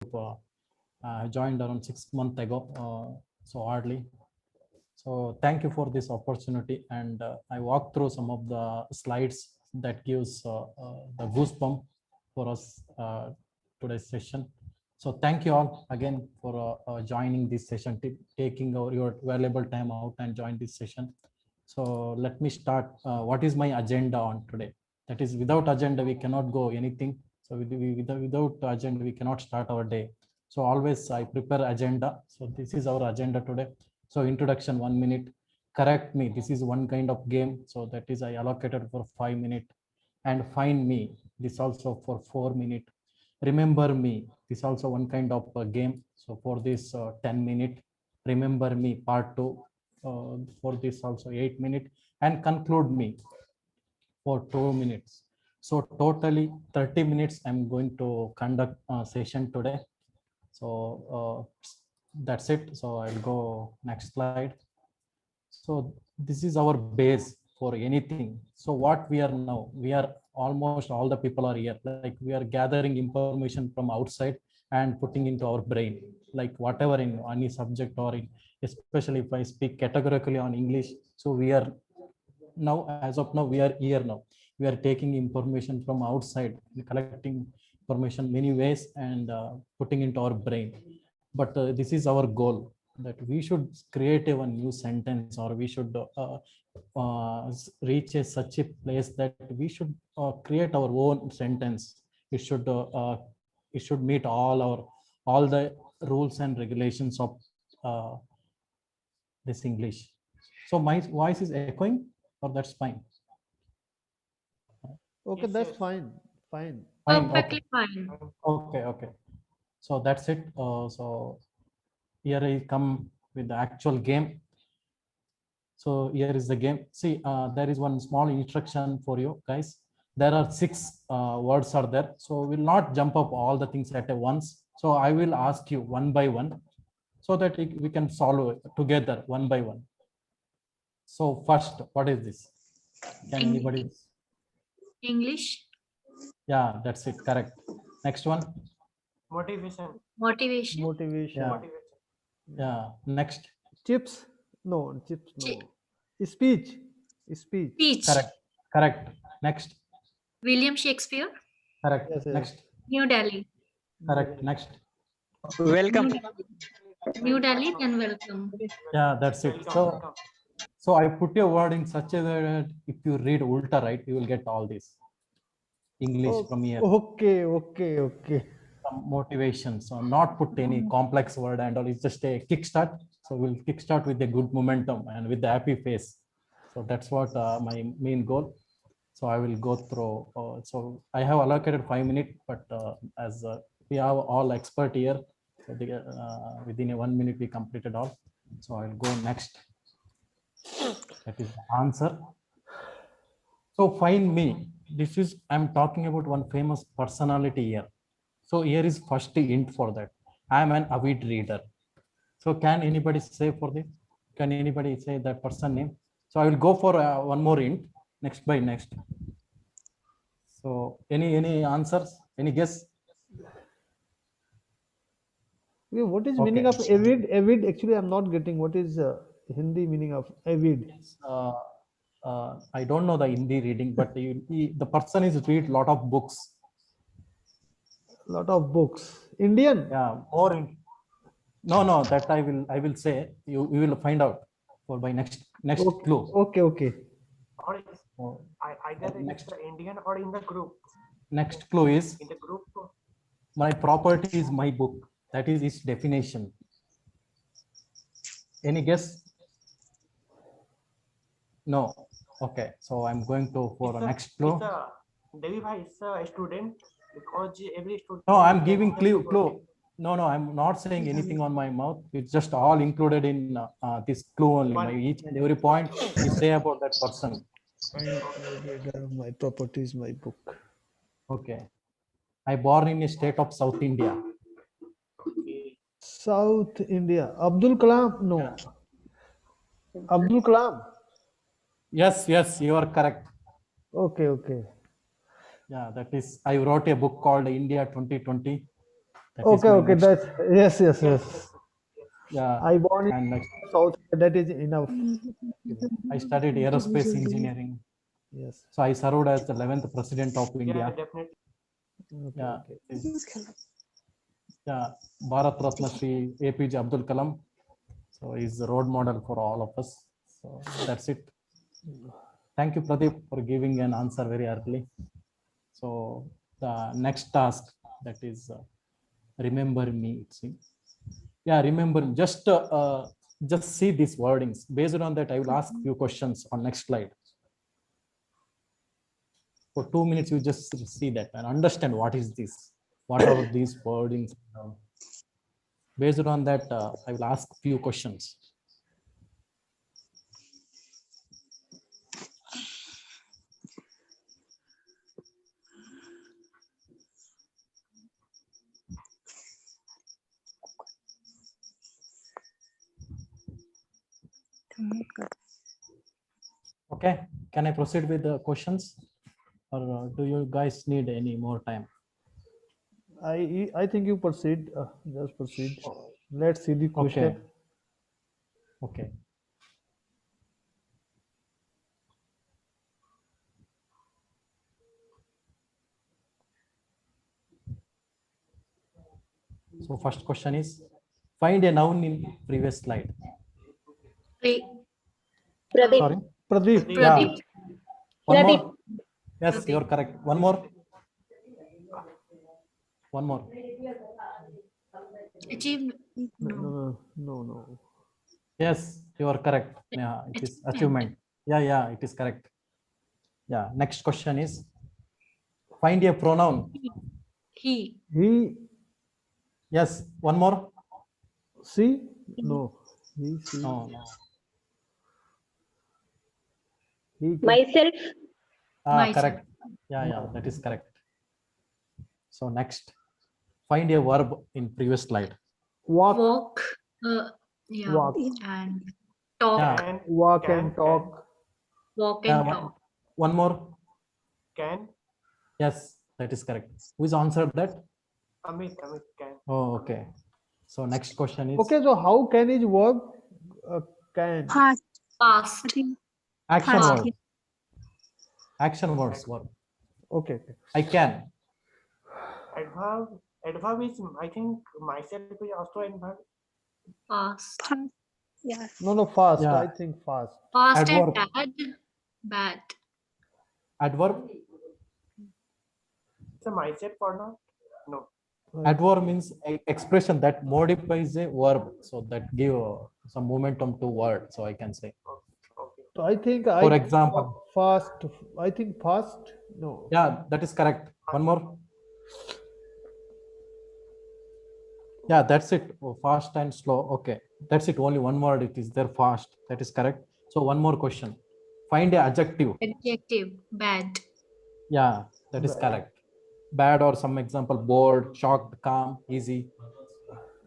I joined around 6 months ago, so hardly. So thank you for this opportunity, and I walked through some of the slides that gives the goosebump for us today's session. So thank you all again for joining this session, taking your valuable time out and join this session. So let me start. What is my agenda on today? That is, without agenda we cannot go anything. So without agenda we cannot start our day. So always I prepare agenda. So this is our agenda today. So introduction 1 minute. Correct me. This is one kind of game. So that is I allocated for 5 minutes. And find me. This also for 4 minutes. Remember me. This also one kind of game. So for this 10 minutes. Remember me part 2. For this also 8 minutes, and conclude me for 2 minutes. So totally 30 minutes I'm going to conduct a session today. So that's it. So I'll go next slide. So this is our base for anything. So what we are now, we are almost all the people are here. Like we are gathering information from outside and putting into our brain, like whatever in any subject or in, especially if I speak categorically on English. So we are now, as of now, we are here now. We are taking information from outside, collecting information many ways and putting into our brain. But this is our goal, that we should create a new sentence, or we should reach such a place that we should create our own sentence. It should meet all the rules and regulations of uh, this English. So my voice is echoing, or that's fine? Okay, Yes, that's yes. fine. Fine. Fine. Perfectly Okay. fine. Okay. So that's it. So here I come with the actual game. So here is the game. See, there is one small instruction for you guys. There are 6 words are there. So we'll not jump up all the things at once. So I will ask you one by one, so that we can solve it together one by one. So first, what is this? Can Eng- anybody? English, Yeah, that's it. Correct. Next one. Motivation. motivation, Motivation. Yeah. Motivation. Yeah. Next. Chips? No, chips, Ch- no. Speech. Speech. speech, Correct. Next. William Shakespeare, Correct. Yes, yes. Next. New Delhi, Correct. Next. Welcome. New Delhi, then welcome. Yeah, that's it. Welcome. So I put your word in such a way that if you read ulta, right, you will get all this English from here, Okay. some motivation. So not put any complex word and all. It's just a kickstart. So we'll kickstart with a good momentum and with the happy face. So that's what my main goal. So I will go through. So I have allocated 5 minutes, but as we have all expert here, so within a 1 minute we completed all. So I'll go next. That is the answer. So find me. This is, I'm talking about one famous personality here. So here is first hint for that. I am an avid reader. So can anybody say for this? Can anybody say that person name? So I will go for one more hint. Next by next. So any answers? Any guess? Okay, what is Okay. meaning of avid? Avid, actually, I'm not getting what is Hindi meaning of avid. I don't know the Hindi reading, but the person is read lot of books. Lot of books. Indian? Yeah, more in, no, that I will say, you will find out for by next Okay. clue. Okay. Or is Oh, either next. it's the Indian or in the group. Next clue is, In the group. my property is my book. That is its definition. Any guess? No. Okay, so I'm going to for a next clue. Devi Bhai is a student, because every student. No, I'm giving clue. No, I'm not saying anything on my mouth. It's just all included in this clue only. My each and every point you say about that person. My property is my book. Okay. I born in a state of South India. South India. Abdul Kalam? No. Abdul Kalam? Yes, you are correct. Okay. Yeah, that is, I wrote a book called India 2020. That is Okay, my okay, next. that's yes, yes, Yes, yes. Yeah, I born in and next, South. That is enough. I studied aerospace engineering. Yes. So I served as the 11th president of yeah, India. definitely. Okay, Yeah, okay. yeah, Bharat Ratna Shri APJ Abdul Kalam. So he's the role model for all of us. So that's it. Thank you, Pradeep, for giving an answer very early. So the next task, that is remember me. Yeah, remember. Just see these wordings. Based on that, I will ask few questions on next slide. For 2 minutes, you just see that and understand what is this, what are these wordings. Based on that, I will ask few questions. Okay, can I proceed with the questions, or do you guys need any more time? I think you proceed. Just proceed. Let's see the question. Okay. Okay. So first question is, find a noun in previous slide. Pradeep. Sorry. Pradeep. Yeah. Pradeep. One Pradeep. more. Yes, you're correct. One more. One more. Achieve. No, No. no, no, no. Yes, you are correct. Yeah, it is achievement. Yeah, it is correct. Yeah. Next question is, find a pronoun. He. He, Yes. One more. she, no. He, she, No, no. he. Myself, Ah, Myself. correct. Yeah, that is correct. So next, find a verb in previous slide. Walk, Walk. Yeah. walk, And talk. Yeah. Can, walk can, and talk. Walk Yeah, and talk. one more. can. Yes, that is correct. Who is answered that? Amit, can. Oh, okay. So next question is Okay, so how can is work? Can. past, Past. action Past. word. Action words verb. Okay, okay. I can. Adverb is, I think, myself is also adverb. Past. yeah, No, no, fast. Yeah. I think fast. Past and Adverb. bad. Bad. Adverb. It's a myself or not? No. Adverb means expression that modifies a verb, so that give some momentum to word. So I can say, Okay. So I think for example, fast. I think fast. No. yeah, that is correct. One more. Yeah, that's it. Oh, fast and slow. Okay, that's it. Only one word. It is there. Fast. That is correct. So one more question. Find a adjective. Adjective. Bad. Yeah, that is Bad. correct. Bad or some example, bored, shocked, calm, easy.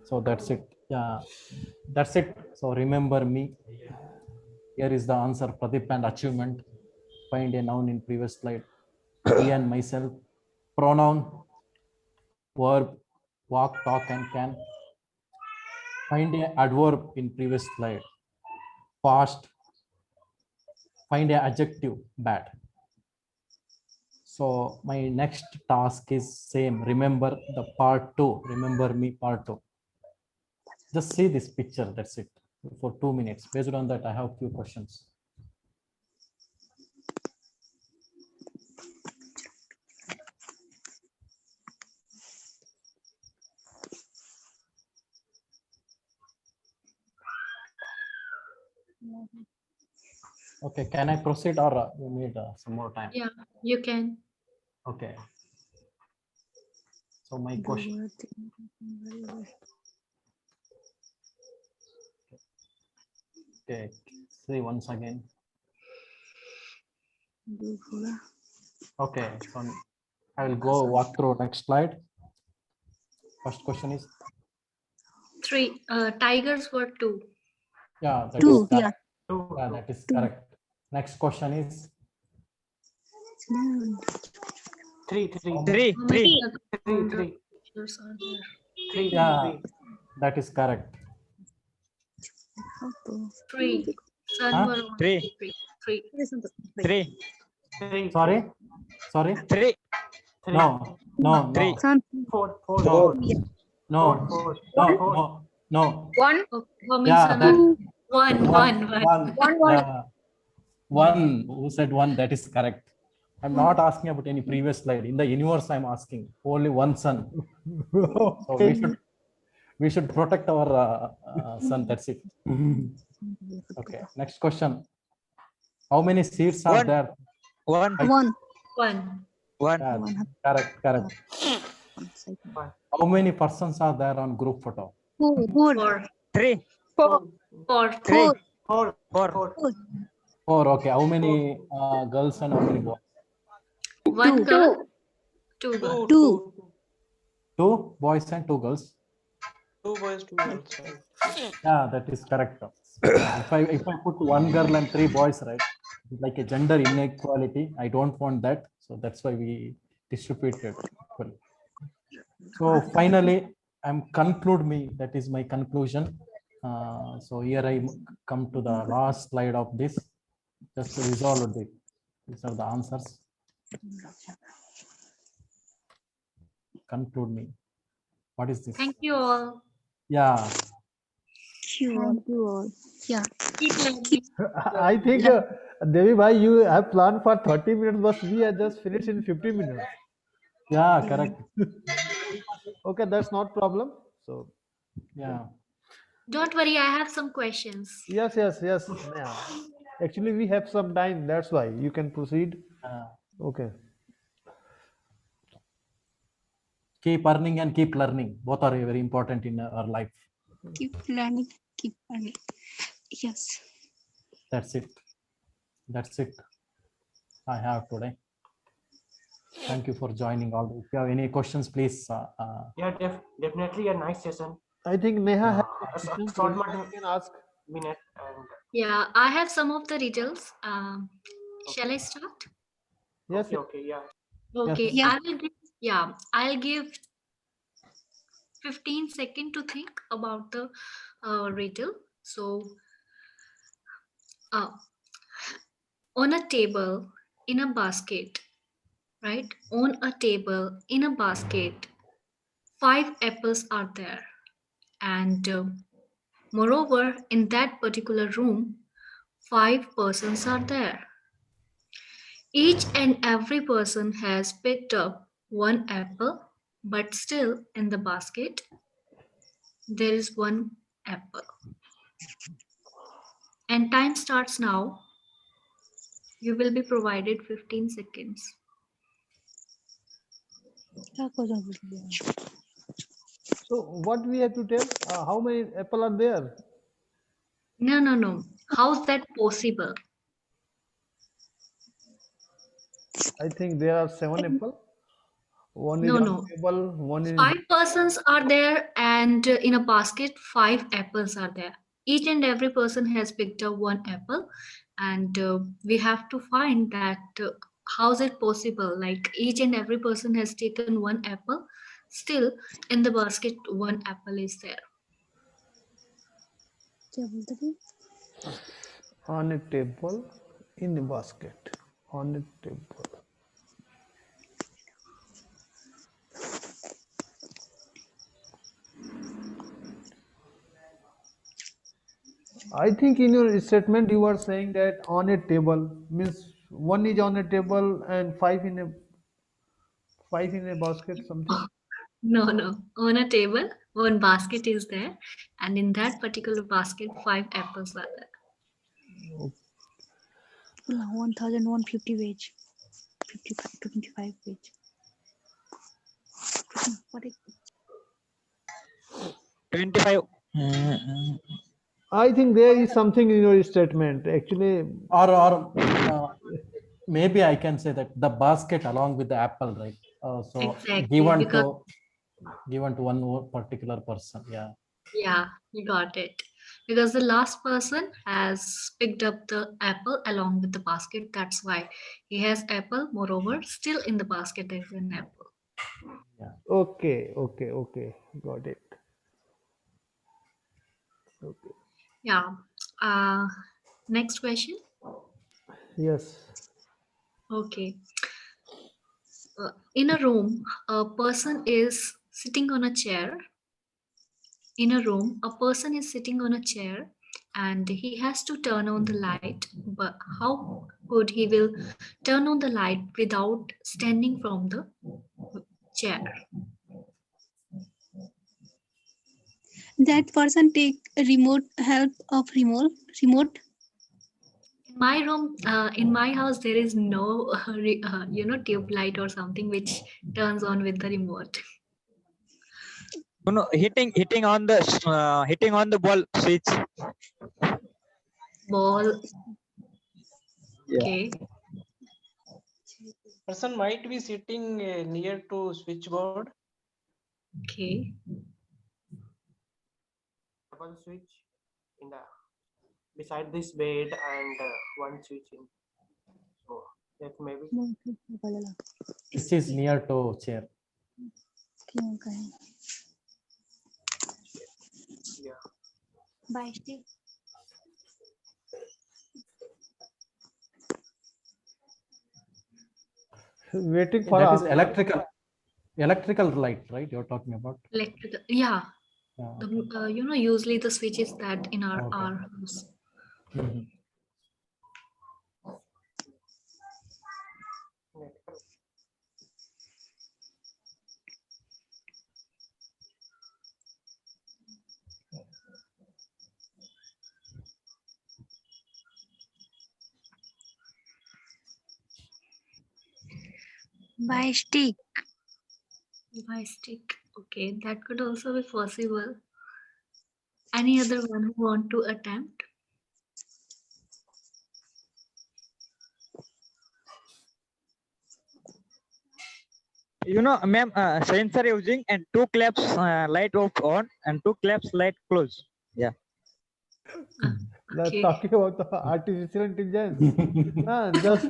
So that's it. Yeah, that's it. So remember me. Here is the answer, Pradeep, and achievement. Find a noun in previous slide. Me and myself. Pronoun, verb, walk, talk, and can. Find a adverb in previous slide. Fast. Find a adjective, bad. So my next task is same. Remember the part 2. Remember me part 2. Just see this picture. That's it. For 2 minutes. Based on that, I have few questions. Okay, can I proceed, or you need some more time? Yeah, you can. Okay. So my question. Okay, see once again. Okay, so I will go walk through next slide. First question is, 3. Tigers were 2. yeah, that is two, correct. Two, Yeah, two. that is correct. Next question is, Three. How many Three. pictures are there? Three. Yeah, that is correct. 3. Sun Huh? were only Three. 3. 3. 3. Three. Sorry, sorry. 3. Three. No, no, Three. no, Four. no, Four. no, Four. no, Four. no, no. Okay, how many Yeah, sun that are 1, 1, 1. one. Yeah, one. Who said one? That is correct. I'm not asking about any previous slide. In the universe, I'm asking only one sun. So Okay. we should protect our sun. That's it. Okay. Next question. How many seats are One. there? 1. 1. 1. Yeah, correct, correct. How many persons are there on group photo? 4. 3. 4. 3. Four. 4. Four. 4. Okay. How many girls and how many boys? 1 girl, 2 girls. Two. 2 boys and 2 girls. 2 boys, 2 girls. Right. Yeah, that is correct. If I put 1 girl and 3 boys, right, it's like a gender inequality. I don't want that. So that's why we distributed equally. So finally, that is my conclusion. So here I come to the last slide of this. Just to resolve it. These are the answers. Conclude me. What is this? Thank you all. Yeah. Keep learning. I think Devi bhai, you have planned for 30 minutes, but we have just finished in 50 minutes. Yeah, correct. Okay, that's not problem. So Yeah. Don't worry, I have some questions. yes. Yeah. Actually, we have some time. That's why you can proceed. Okay. Keep earning and keep learning. Both are very important in our life. Keep learning. Yes. That's it. That's it. I have today. Thank you for joining all. If you have any questions, please. Yeah, definitely a nice session. I think Neha has A a question, short so you can ask. minute and Yeah, I have some of the riddles. Shall I start? Yes. okay, yeah. Okay, Yes. I'll give 15 seconds to think about the riddle. So, on a table in a basket, right? On a table in a basket, 5 apples are there. And moreover, in that particular room, 5 persons are there. Each and every person has picked up 1 apple, but still in the basket, there is 1 apple. And time starts now. You will be provided 15 seconds. So what we have to tell? How many apple are there? No. How's that possible? I think there are 7 apple. One is No, on no. table. One is 5 persons are there, and in a basket, 5 apples are there. Each and every person has picked up 1 apple, and we have to find that how is it possible? Like each and every person has taken 1 apple, still in the basket, 1 apple is there. on a table in a basket. On a table. I think in your statement you are saying that on a table means 1 is on a table and 5 in a basket something. No. On a table, 1 basket is there, and in that particular basket, 5 apples are there. 1150 page. 55 to 25 page. What is 25. I think there is something in your statement actually. Or maybe I can say that the basket along with the apple, right? So Exactly, given because- to one particular person. Yeah. Yeah, you got it. Because the last person has picked up the apple along with the basket. That's why he has apple. Moreover, still in the basket there is an apple. Okay. Got it. Okay. Yeah. Next question. Yes. Okay. In a room, a person is sitting on a chair. In a room, a person is sitting on a chair and he has to turn on the light. But how could he will turn on the light without standing from the chair? That person take a remote help of remote. In my house, there is no, tube light or something which turns on with the remote. You know, hitting on the ball switch. Ball. Yeah. Okay. Person might be sitting near to switchboard, Okay. double switch in the beside this bed and one switch in. So that maybe Which is near to chair. yeah. Bye, Steve. Waiting for That is answer. electrical light, right? You're talking about. Electrical. Yeah. Yeah, The, usually the switches that in our Okay. house. Mhm. Electrical. Bye, stick. By stick. Okay, that could also be possible. Any other one who want to attempt? You know, ma'am, sensor using and two claps light off on and two claps light close. Yeah. That's Okay. talking about the artificial intelligence. Just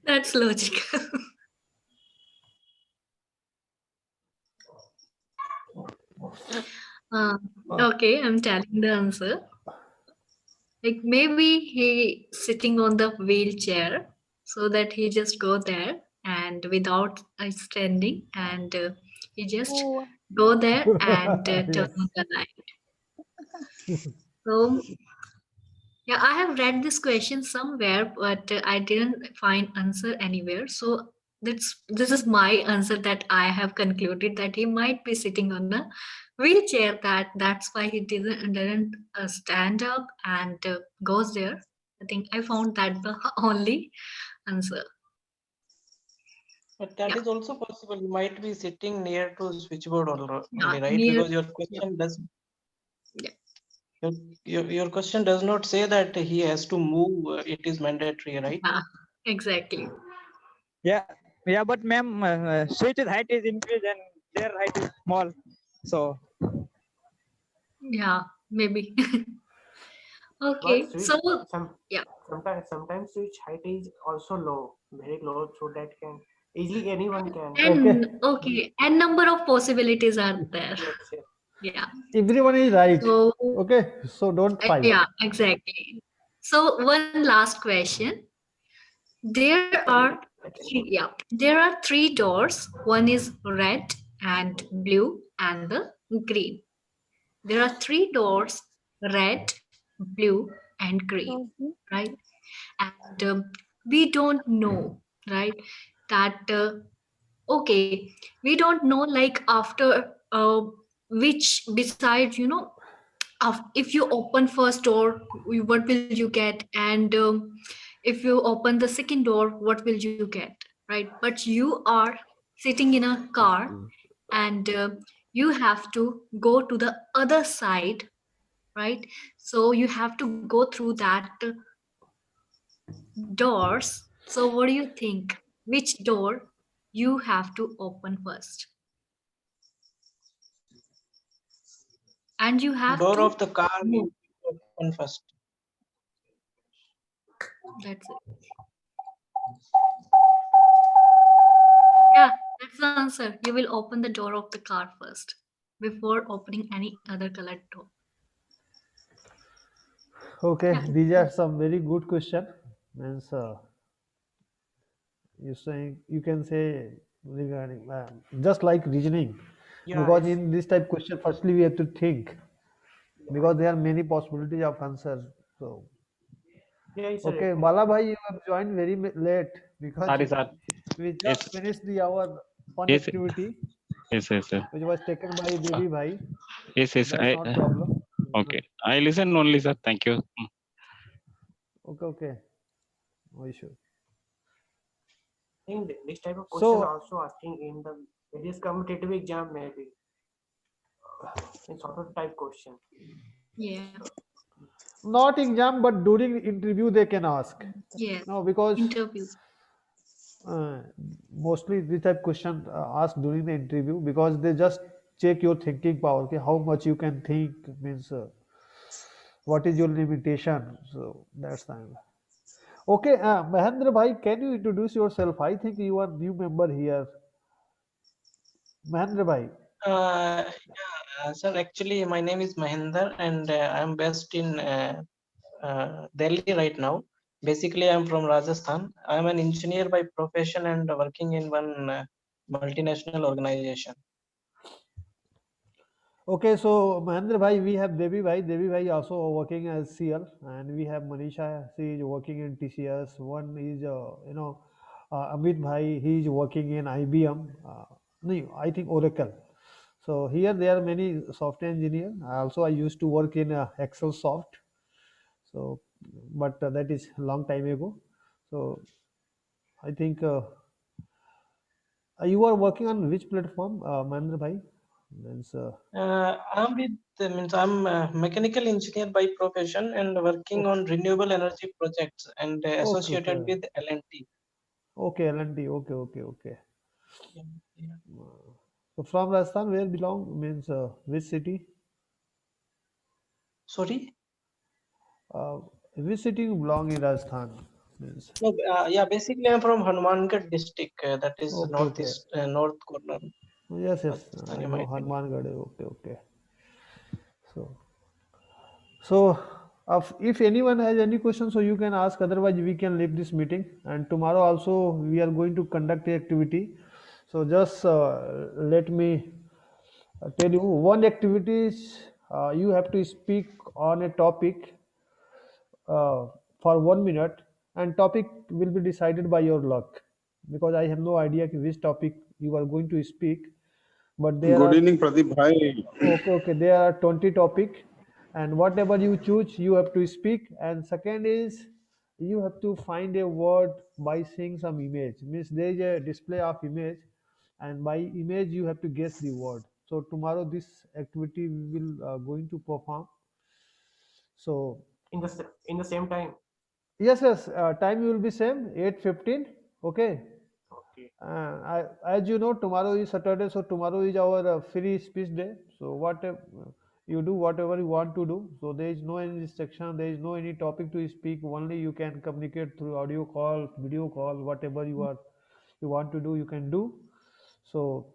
That's logical. Okay, I'm telling the answer. Like maybe he sitting on the wheelchair so that he just go there and without standing and he just go there and turn on yes. the light. So yeah, I have read this question somewhere, but I didn't find answer anywhere. So this is my answer that I have concluded that he might be sitting on a wheelchair. That's why he didn't stand up and goes there. I think I found that the only answer. But that Yeah. is also possible. You might be sitting near to switchboard Yeah, only, right? near- Because your question does. Yeah. Your question does not say that he has to move. It is mandatory, right? Yeah, exactly. Yeah. Yeah, but ma'am, switch's height is increased and their height is small. So Yeah, maybe. Okay, But switch so yeah. sometimes switch height is also low, very low, so that can easily anyone can. And okay, and number of possibilities are there. Yes, yes. Yeah. Everyone is right. So Okay, so don't fight. yeah, exactly. So one last question. There are three doors. One is red and blue and the green. There are three doors, red, blue, and green, right? And we don't know, right? That okay, we don't know like after which beside if you open first door what will you get, and if you open the second door what will you get, right? But you are sitting in a car and you have to go to the other side, right? So you have to go through that doors. So what do you think, which door you have to open first? And you have Door to of the car move. you open first. That's it. Yeah, that's answer. You will open the door of the car first before opening any other colored door. Okay, Yeah. these are some very good question. Means you saying you can say regarding just like reasoning, Yeah, because it's, in this type question, firstly we have to think because there are many possibilities of answer. So yeah, it's a okay, written. Bala bhai, you have joined very late because Sorry, sir. we just Yes, finished the our fun yes, activity yes. which was taken by Devi bhai. So Yes. that's not problem. Okay. I listen only, sir. Thank you. Okay, okay, no issue. I think this type of question So also asking in the various competitive exam maybe in sort of type question. Yeah. not exam, but during interview they can ask. Yes. No, because Interview. uh, mostly this type question asked during the interview because they just check your thinking power. Okay, how much you can think means what is your limitation. So that's time. Okay, Mahendra bhai, can you introduce yourself? I think you are new member here. Mahendra bhai. Sir, actually, my name is Mahinder and I'm based in Delhi right now. Basically, I'm from Rajasthan. I'm an engineer by profession and working in one multinational organization. Okay, so Mahendra bhai, we have Devi bhai. Devi bhai also working as CL, and we have Manisha. She is working in TCS. One is Amit bhai. He is working in IBM. No, I think Oracle. So here there are many software engineer. Also, I used to work in Excel soft. So, but that is long time ago. So I think you are working on which platform, Mahendra bhai? Means, I'm a mechanical engineer by profession and working okay, on renewable energy projects and okay, associated okay. with L&T. Okay, L&T. Okay, okay, okay. Yeah, yeah. So from Rajasthan, where belong means which city? Sorry? Uh, which city you belong in Rajasthan? Means No, yeah, basically I'm from Hanumangarh district, that is okay, okay. northeast, north corner Yes, yes. Rajasthan, I you know might be knowing. Hanumangarh. Okay, okay. So if anyone has any questions, so you can ask. Otherwise, we can leave this meeting. And tomorrow also we are going to conduct the activity. So just let me tell you one activity is you have to speak on a topic uh, for 1 minute, and topic will be decided by your luck because I have no idea which topic you are going to speak. But there Good are evening, Pradeep bhai. okay, okay. There are 20 topic, and whatever you choose, you have to speak. And second is you have to find a word by seeing some image. Means there is a display of image, and by image you have to guess the word. So tomorrow this activity we will going to perform. So In the same time. yes, yes. Time will be same 8:15. Okay. Okay. As you know, tomorrow is Saturday, so tomorrow is our free speech day. So what you do, whatever you want to do. So there is no any restriction, there is no any topic to speak. Only you can communicate through audio call, video call, whatever you want to do, you can do. So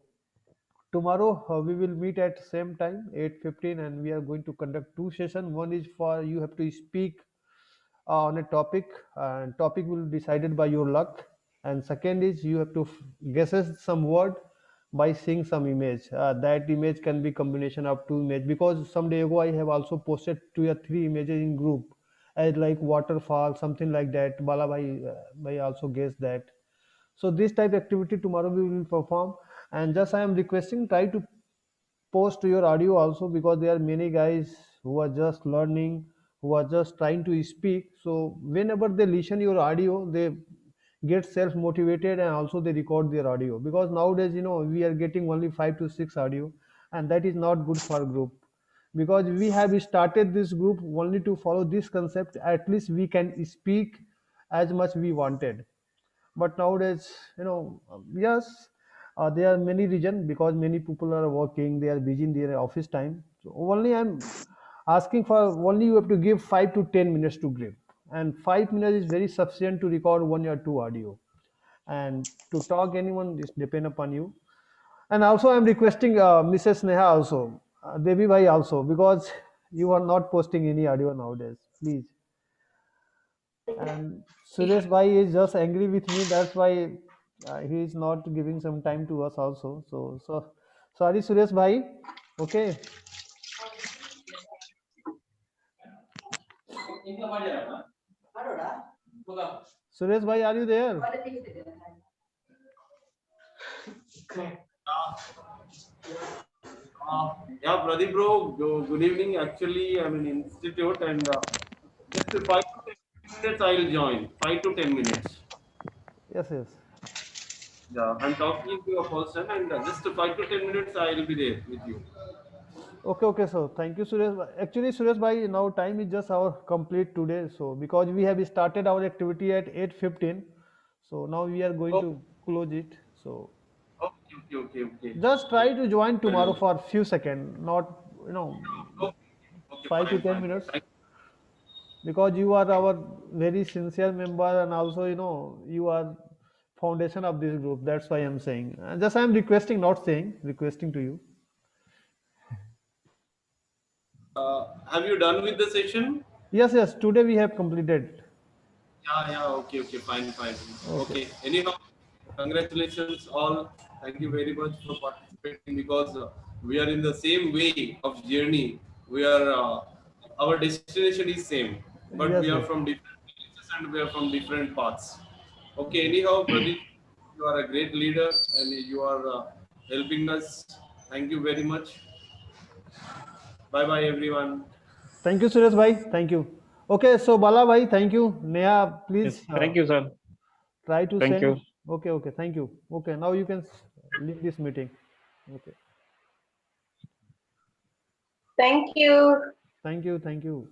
tomorrow we will meet at same time 8:15, and we are going to conduct two sessions. One is for you have to speak on a topic, and topic will be decided by your luck. And second is you have to guesses some word by seeing some image. That image can be combination of two image, because some day ago I have also posted 2 or 3 images in group as like waterfall, something like that. Bala bhai also guessed that. So this type activity tomorrow we will perform. And just I am requesting, try to post your audio also, because there are many guys who are just learning, who are just trying to speak. So whenever they listen your audio, they get self motivated, and also they record their audio, because nowadays we are getting only 5 to 6 audio, and that is not good for group. Because we have started this group only to follow this concept, at least we can speak as much we wanted. But nowadays yes, there are many reason, because many people are working, they are busy in their office time. So only I'm asking for, only you have to give 5 to 10 minutes to give, and 5 minutes is very sufficient to record 1 or 2 audio. And to talk anyone, this depend upon you. And also I'm requesting Mrs. Neha also, Devi Bhai also, because you are not posting any audio nowadays, please. And Suresh Bhai is just angry with me. That's why he is not giving some time to us also. So sorry, Suresh Bhai. Okay. Suresh Bhai, are you there? Yeah, Pradeep bro, good evening. Actually, I'm in institute and just 5 to 10 minutes I'll join. 5 to 10 minutes. Yes, yes. Yeah, I'm talking to a person and just 5 to 10 minutes I'll be there with you. Okay, okay. So thank you, Suresh. Actually, Suresh Bhai, now time is just our complete today. So because we have started our activity at 8:15, so now we are going Oh, to close it. So okay. just try to join Well, tomorrow for few seconds, not you know okay, okay, 5 to 10 minutes, fine. because you are our very sincere member, and also you are foundation of this group. That's why I'm saying. Just I'm requesting, not saying, requesting to you. Have you done with the session? Yes, yes. Today we have completed. Yeah, okay, fine. Okay. Okay, anyhow, congratulations all. Thank you very much for participating because we are in the same way of journey. We are, our destination is same, but we Yes, are yes. from different places and we are from different paths. Okay, anyhow, Pradeep, you are a great leader and you are helping us. Thank you very much. Bye bye, everyone. Thank you, Suresh Bhai. Thank you. Okay, so Bala Bhai, thank you. Neha, Yes, please thank you, sir. try to Thank send. you. Okay, okay. Thank you. Okay, now you can leave this meeting. Okay. Thank you. Thank you. Thank you.